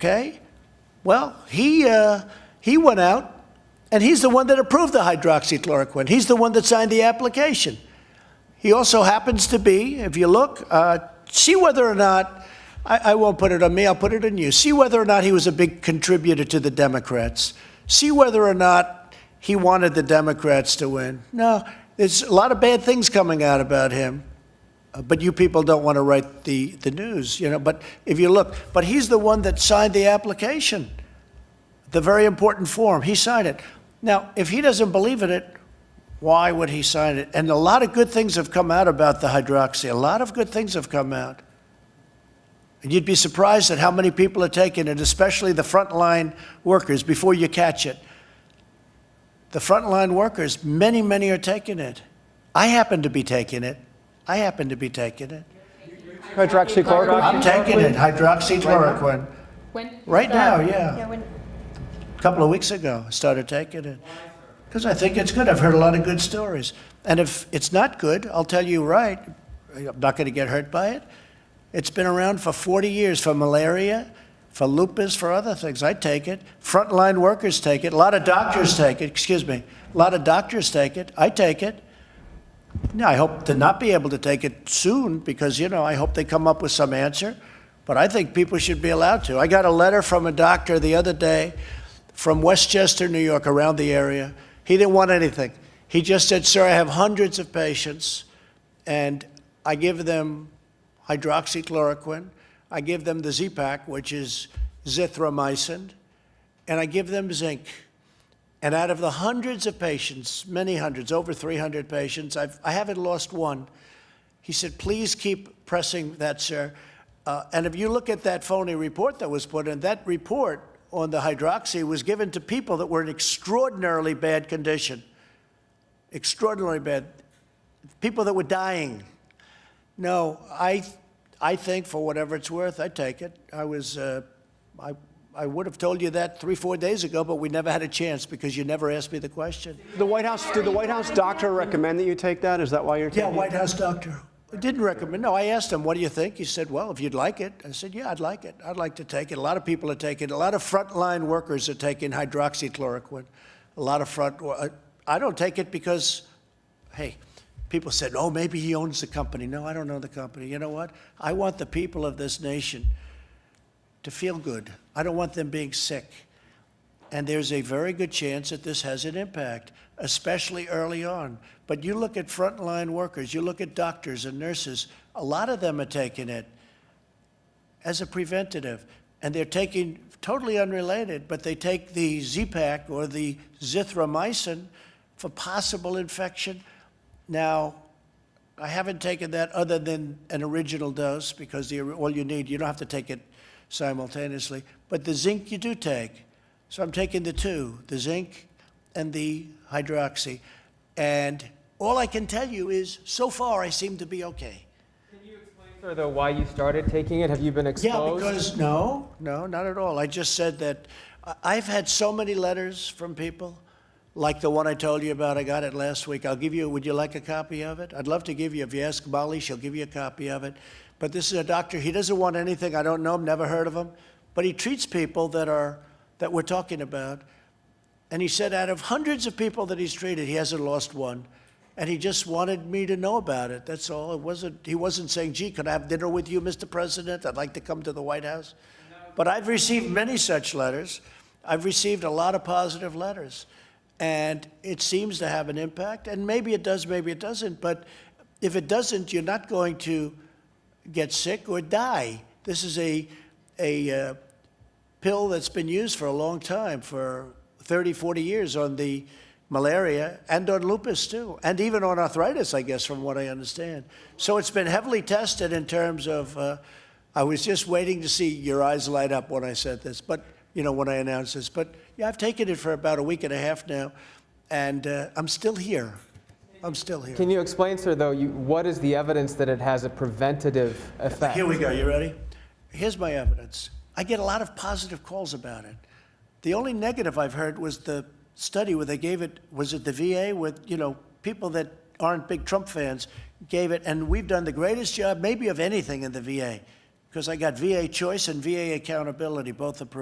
Okay? Well, he went out, and he's the one that approved the hydroxychloroquine. He's the one that signed the application. He also happens to be, if you look, see whether or not, I won't put it on me, I'll put it on you. See whether or not he was a big contributor to the Democrats. See whether or not he wanted the Democrats to win. No, there's a lot of bad things coming out about him. But you people don't want to write the news, you know. But if you look, but he's the one that signed the application, the very important form. He signed it. Now, if he doesn't believe in it, why would he sign it? And a lot of good things have come out about the hydroxy. A lot of good things have come out. And you'd be surprised at how many people are taking it, especially the frontline workers, before you catch it. The frontline workers, many, many are taking it. I happen to be taking it. Hydroxychloroquine? I'm taking it, hydroxychloroquine. When? Right now, yeah. A couple of weeks ago, I started taking it. Because I think it's good. I've heard a lot of good stories. And if it's not good, I'll tell you right, I'm not going to get hurt by it. It's been around for 40 years for malaria, for lupus, for other things. I take it. Frontline workers take it. A lot of doctors take it. A lot of doctors take it. I take it. Now, I hope to not be able to take it soon because, you know, I hope they come up with some answer. But I think people should be allowed to. I got a letter from a doctor the other day from Westchester, New York, around the area. He didn't want anything. He just said, sir, I have hundreds of patients, and I give them hydroxychloroquine. I give them the Z-Pak, which is zithromycin, and I give them zinc. And out of the hundreds of patients, many hundreds, over 300 patients, I haven't lost one. He said, please keep pressing that, sir. And if you look at that phony report that was put in, that report on the hydroxy was given to people that were in extraordinarily bad condition. Extraordinarily bad. People that were dying. No, I think for whatever it's worth, I take it. I would have told you that 3-4 days ago, but we never had a chance because you never asked me the question. Did the White House doctor recommend that you take that? Is that why you're taking it? Yeah, White House doctor. Didn't recommend. No, I asked him, what do you think? He said, well, if you'd like it. I said, yeah, I'd like it. I'd like to take it. A lot of people are taking it. A lot of frontline workers are taking hydroxychloroquine. A lot of I don't take it because, hey, people said, oh, maybe he owns the company. No, I don't own the company. You know what? I want the people of this nation to feel good. I don't want them being sick. And there's a very good chance that this has an impact, especially early on. But you look at frontline workers, you look at doctors and nurses, a lot of them are taking it as a preventative. And they're taking, totally unrelated, but they take the Z-Pak or the zithromycin for possible infection. Now, I haven't taken that other than an original dose because all you need, you don't have to take it simultaneously. But the zinc you do take. So I'm taking the two, the zinc and the hydroxy. And all I can tell you is, so far, I seem to be okay. Can you explain, sir, though, why you started taking it? Have you been exposed? Yeah, because, no, not at all. I just said that I've had so many letters from people, like the one I told you about. I got it last week. I'll give you, would you like a copy of it? I'd love to give you, if you ask Molly, she'll give you a copy of it. But this is a doctor, he doesn't want anything. I don't know him, never heard of him. But he treats people that we're talking about. And he said out of hundreds of people that he's treated, he hasn't lost one. And he just wanted me to know about it. That's all. He wasn't saying, gee, could I have dinner with you, Mr. President? I'd like to come to the White House. But I've received many such letters. I've received a lot of positive letters. And it seems to have an impact. And maybe it does, maybe it doesn't. But if it doesn't, you're not going to get sick or die. This is a pill that's been used for a long time, for 30, 40 years on the malaria and on lupus too, and even on arthritis, I guess, from what I understand. So it's been heavily tested in terms of, I was just waiting to see your eyes light up when I said this, but, you know, when I announced this. But yeah, I've taken it for about a week and a half now, and I'm still here. I'm still here. Can you explain, sir, though, what is the evidence that it has a preventative effect? Here we go. You ready? Here's my evidence. I get a lot of positive calls about it. The only negative I've heard was the study where they gave it, was it the VA, with, you know, people that aren't big Trump fans gave it, and we've done the greatest job maybe of anything in the VA. because I got VA Choice and VA Accountability, both approved.